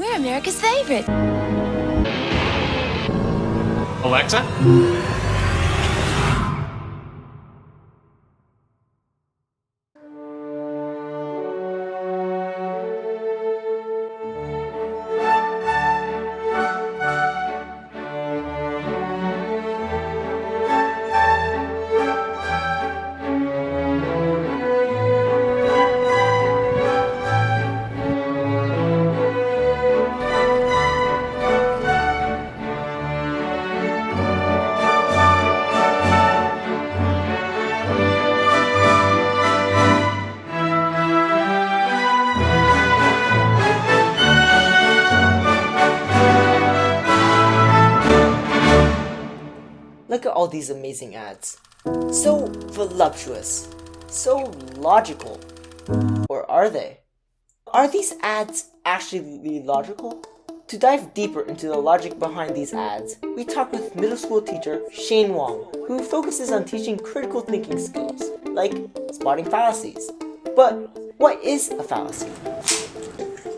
We're America's favorite. Alexa? Look at all these amazing ads. So voluptuous. So logical. Or are they? Are these ads actually logical? To dive deeper into the logic behind these ads, we talked with middle school teacher Shane Wong, who focuses on teaching critical thinking skills, like spotting fallacies. But what is a fallacy?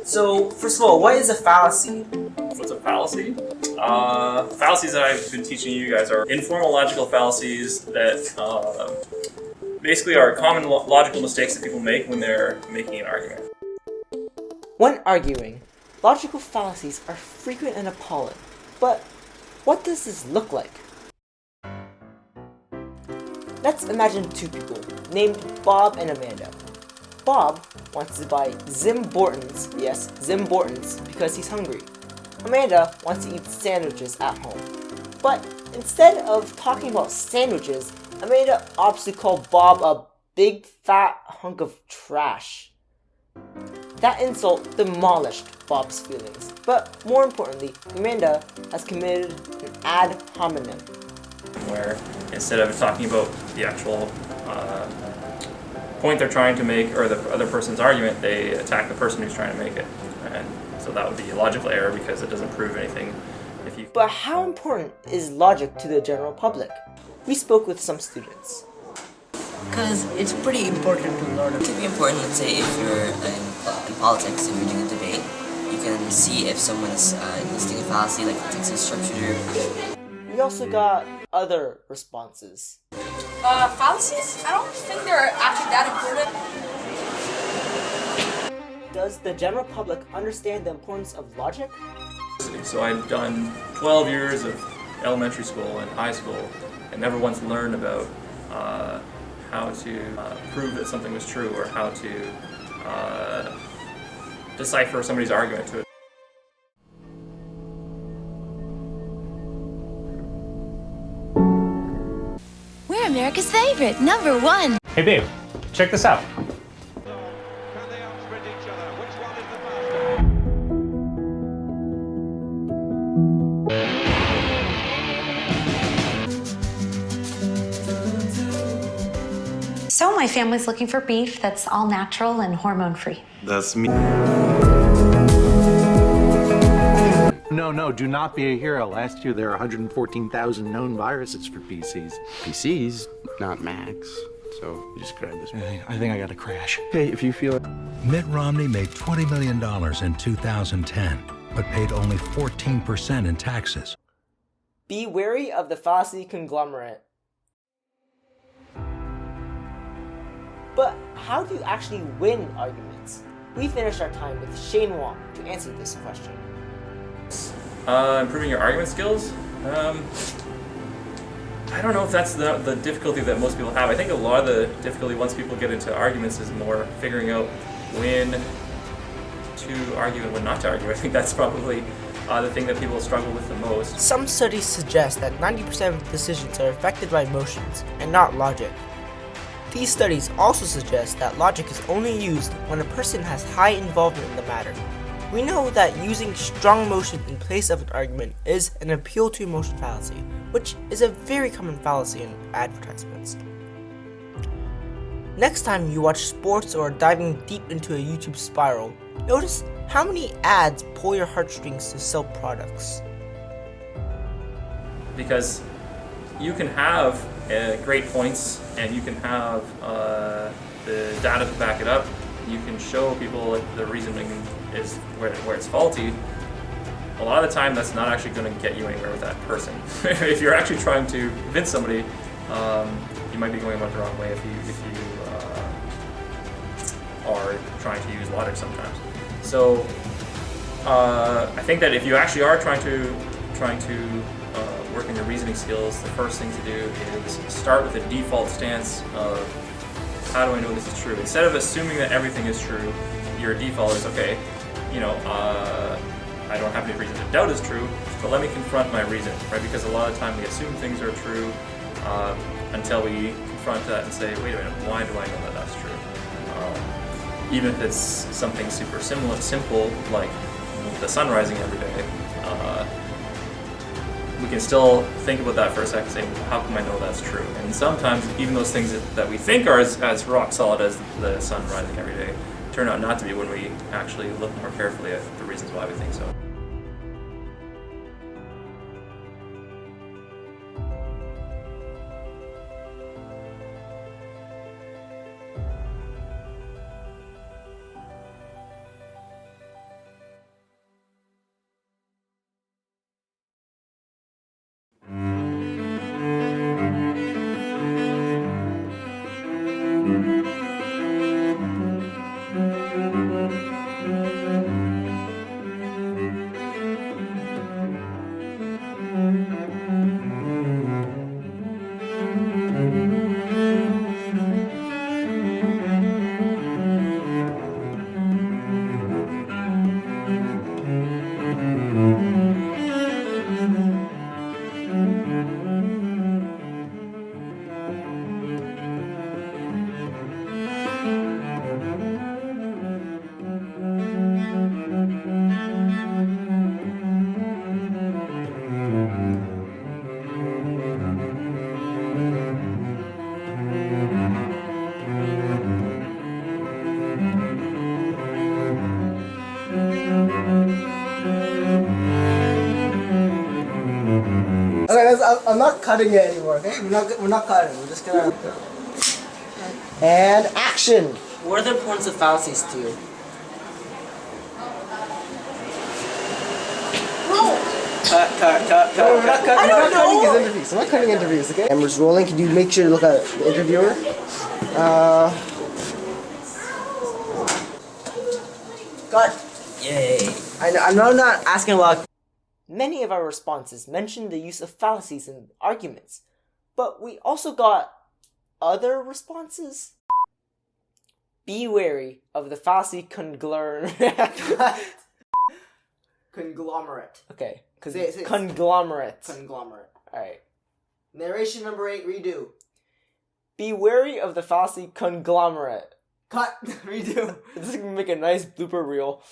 So, first of all, what is a fallacy? What's a fallacy? Fallacies that I've been teaching you guys are informal logical fallacies that basically are common logical mistakes that people make when they're making an argument. When arguing, logical fallacies are frequent and appalling. But what does this look like? Let's imagine two people named Bob and Amanda. Bob wants to buy Zim Bortons, yes, Zim Bortons, because he's hungry. Amanda wants to eat sandwiches at home. But instead of talking about sandwiches, Amanda opts to call Bob a big fat hunk of trash. That insult demolished Bob's feelings. But more importantly, Amanda has committed an ad hominem. Where instead of talking about the actual point they're trying to make or the other person's argument, they attack the person who's trying to make it. And so that would be a logical error because it doesn't prove anything. But how important is logic to the general public? We spoke with some students. Because it's pretty important to learn. It could be important, let's say, if you're in politics and you're doing a debate, you can see if someone is listing a fallacy, like the Texas sharpshooter. We also got other responses. Fallacies? I don't think they're actually that important. Does the general public understand the importance of logic? So I've done 12 years of elementary school and high school and never once learned about how to prove that something was true or how to decipher somebody's argument to it. We're America's favorite, #1. Hey babe, check this out. So my family's looking for beef that's all natural and hormone-free. That's me. No, do not be a hero. Last year there were 114,000 known viruses for PCs. PCs, not Macs. So you just grab this. I think I got a crash. Hey, if you feel it. Mitt Romney made $20 million in 2010, but paid only 14% in taxes. Be wary of the fallacy conglomerate. But how do you actually win arguments? We finished our time with Shane Wong to answer this question. Improving your argument skills? I don't know if that's the difficulty that most people have. I think a lot of the difficulty once people get into arguments is more figuring out when to argue and when not to argue. I think that's probably the thing that people struggle with the most. Some studies suggest that 90% of decisions are affected by emotions and not logic. These studies also suggest that logic is only used when a person has high involvement in the matter. We know that using strong emotion in place of an argument is an appeal to emotion fallacy, which is a very common fallacy in advertisements. Next time you watch sports or are diving deep into a YouTube spiral, notice how many ads pull your heartstrings to sell products. Because you can have great points and you can have the data to back it up. You can show people the reasoning is where it's faulty, a lot of the time that's not actually going to get you anywhere with that person. If you're actually trying to convince somebody, you might be going about the wrong way if you are trying to use logic sometimes. So I think that if you actually are trying to work on your reasoning skills, the first thing to do is start with a default stance of how do I know this is true? Instead of assuming that everything is true, your default is, okay, I don't have any reason to doubt it's true, but let me confront my reason, right? Because a lot of the time we assume things are true until we confront that and say, wait a minute, why do I know that that's true? Even if it's something super simple like the sun rising every day, we can still think about that for a second and say, how come I know that's true? And sometimes even those things that we think are as rock solid as the sun rising every day turn out not to be when we actually look more carefully at the reasons why we think so. I'm not cutting it anymore, okay? We're not cutting. We're just gonna... And action! What are the importance of fallacies to you? Cut. No, we're not cutting his interviews. I'm not cutting interviews, okay? Camera's rolling. Can you make sure to look at the interviewer? Cut. Yay. I know I'm not asking about... Many of our responses mentioned the use of fallacies in arguments, but we also got other responses. Be wary of the fallacy conglomerate. Conglomerate. Okay. Conglomerate. Conglomerate. Alright. Narration number 8, redo. Be wary of the fallacy conglomerate. Cut. Redo. This is gonna make a nice blooper reel.